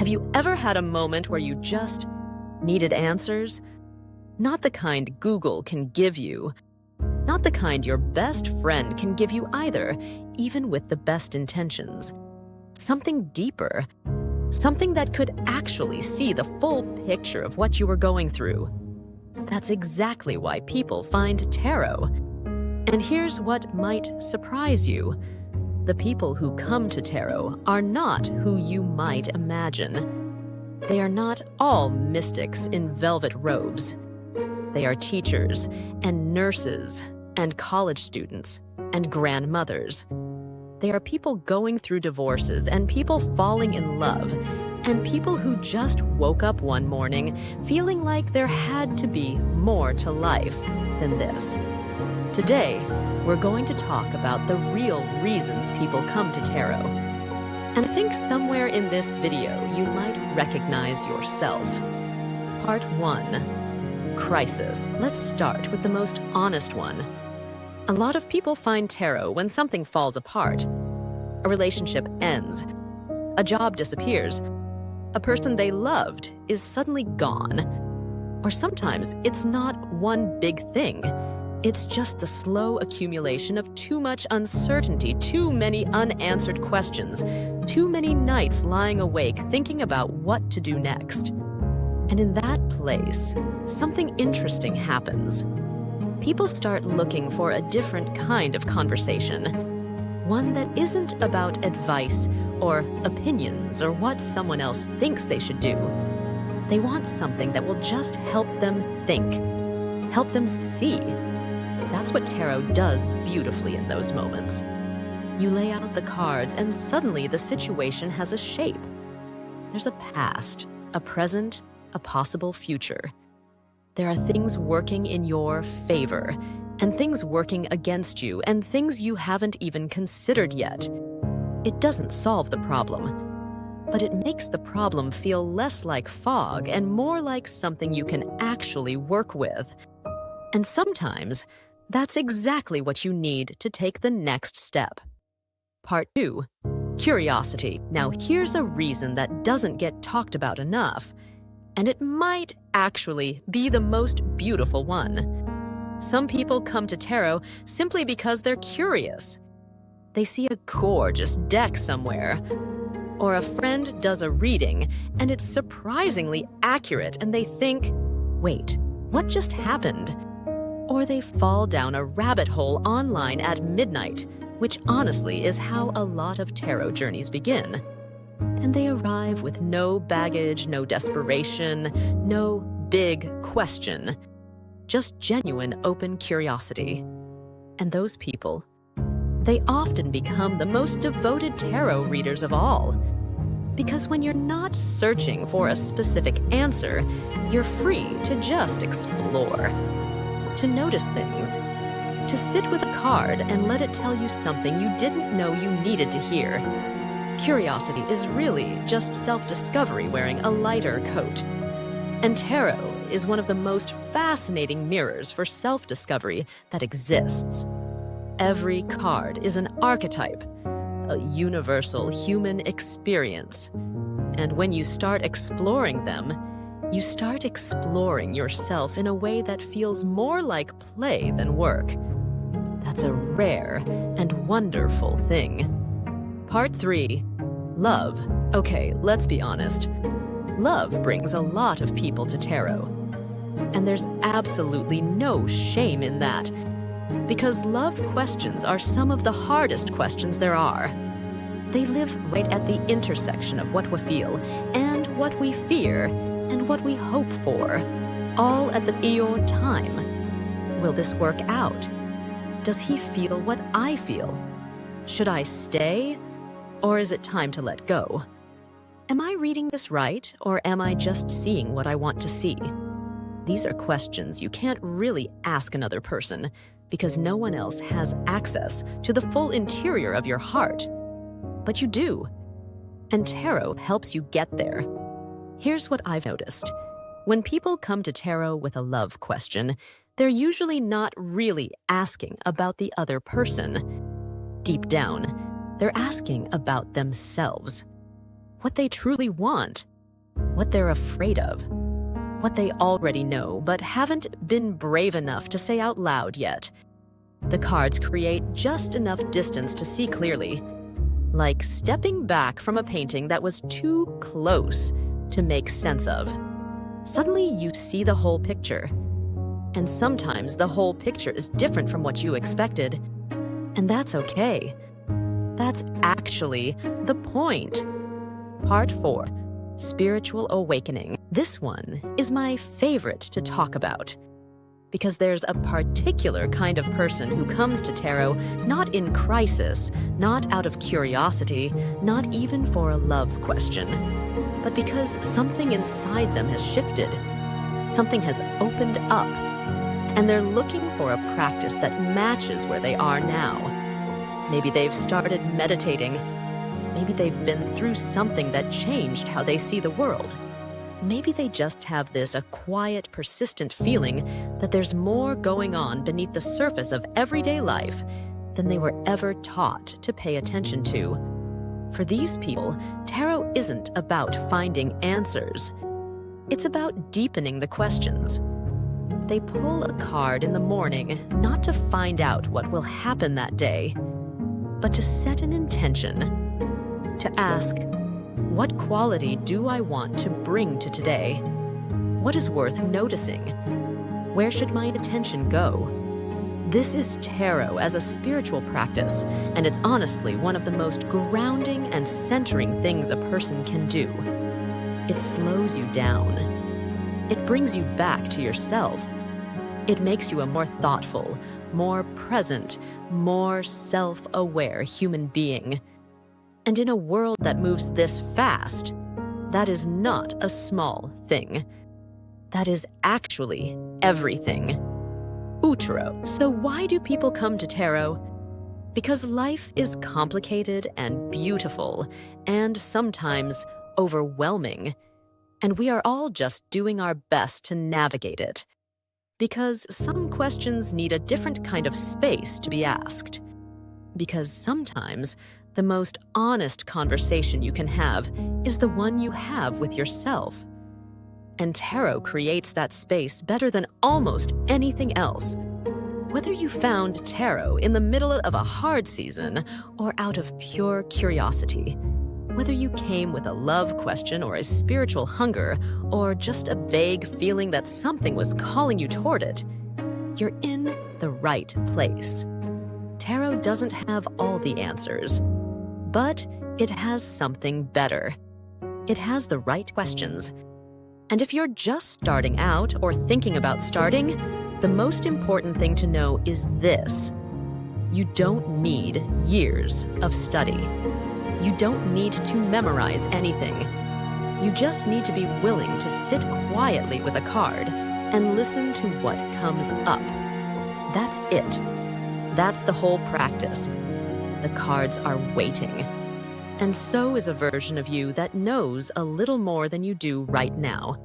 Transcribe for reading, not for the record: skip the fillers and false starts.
Have you ever had a moment where you just needed answers? Not the kind Google can give you. Not the kind your best friend can give you either, even with the best intentions. Something deeper. Something that could actually see the full picture of what you were going through. That's exactly why people find tarot. And here's what might surprise you. The people who come to tarot are not who you might imagine. They are not all mystics in velvet robes. They are teachers and nurses and college students and grandmothers. They are people going through divorces and people falling in love and people who just woke up one morning feeling like there had to be more to life than this. Today, we're going to talk about the real reasons people come to tarot. And I think somewhere in this video, you might recognize yourself. Part 1. Crisis. Let's start with the most honest one. A lot of people find tarot when something falls apart. A relationship ends. A job disappears. A person they loved is suddenly gone. Or sometimes it's not one big thing. It's just the slow accumulation of too much uncertainty, too many unanswered questions, too many nights lying awake thinking about what to do next. And in that place, something interesting happens. People start looking for a different kind of conversation. One that isn't about advice or opinions or what someone else thinks they should do. They want something that will just help them think, help them see. That's what tarot does beautifully in those moments. You lay out the cards and suddenly the situation has a shape. There's a past, a present, a possible future. There are things working in your favor and things working against you and things you haven't even considered yet. It doesn't solve the problem, but it makes the problem feel less like fog and more like something you can actually work with. And sometimes, that's exactly what you need to take the next step. Part 2. Curiosity. Now here's a reason that doesn't get talked about enough, and it might actually be the most beautiful one. Some people come to tarot simply because they're curious. They see a gorgeous deck somewhere, or a friend does a reading and it's surprisingly accurate and they think, wait, what just happened? Or they fall down a rabbit hole online at midnight, which honestly is how a lot of tarot journeys begin. And they arrive with no baggage, no desperation, no big question, just genuine open curiosity. And those people, they often become the most devoted tarot readers of all. Because when you're not searching for a specific answer, you're free to just explore. To notice things, to sit with a card and let it tell you something you didn't know you needed to hear. Curiosity is really just self-discovery wearing a lighter coat. And tarot is one of the most fascinating mirrors for self-discovery that exists. Every card is an archetype, a universal human experience. And when you start exploring them, you start exploring yourself in a way that feels more like play than work. That's a rare and wonderful thing. Part 3. Love. Okay, let's be honest. Love brings a lot of people to tarot. And there's absolutely no shame in that, because love questions are some of the hardest questions there are. They live right at the intersection of what we feel and what we fear and what we hope for, all at your time. Will this work out? Does he feel what I feel? Should I stay, or is it time to let go? Am I reading this right, or am I just seeing what I want to see? These are questions you can't really ask another person because no one else has access to the full interior of your heart. But you do, and tarot helps you get there. Here's what I've noticed. When people come to tarot with a love question, they're usually not really asking about the other person. Deep down, they're asking about themselves. What they truly want, what they're afraid of, what they already know but haven't been brave enough to say out loud yet. The cards create just enough distance to see clearly, like stepping back from a painting that was too close to make sense of. Suddenly you see the whole picture. And sometimes the whole picture is different from what you expected. And that's okay. That's actually the point. Part 4, Spiritual Awakening. This one is my favorite to talk about, because there's a particular kind of person who comes to tarot not in crisis, not out of curiosity, not even for a love question, but because something inside them has shifted, something has opened up, and they're looking for a practice that matches where they are now. Maybe they've started meditating. Maybe they've been through something that changed how they see the world. Maybe they just have this quiet, persistent feeling that there's more going on beneath the surface of everyday life than they were ever taught to pay attention to. For these people, tarot isn't about finding answers. It's about deepening the questions. They pull a card in the morning not to find out what will happen that day, but to set an intention, to ask, what quality do I want to bring to today? What is worth noticing? Where should my attention go? This is tarot as a spiritual practice, and it's honestly one of the most grounding and centering things a person can do. It slows you down. It brings you back to yourself. It makes you a more thoughtful, more present, more self-aware human being. And in a world that moves this fast, that is not a small thing. That is actually everything. Utero. So why do people come to tarot? Because life is complicated and beautiful, and sometimes overwhelming. And we are all just doing our best to navigate it. Because some questions need a different kind of space to be asked. Because sometimes the most honest conversation you can have is the one you have with yourself. And tarot creates that space better than almost anything else. Whether you found tarot in the middle of a hard season or out of pure curiosity, whether you came with a love question or a spiritual hunger or just a vague feeling that something was calling you toward it, you're in the right place. Tarot doesn't have all the answers, but it has something better. It has the right questions. And if you're just starting out or thinking about starting, the most important thing to know is this: you don't need years of study. You don't need to memorize anything. You just need to be willing to sit quietly with a card and listen to what comes up. That's it. That's the whole practice. The cards are waiting. And so is a version of you that knows a little more than you do right now.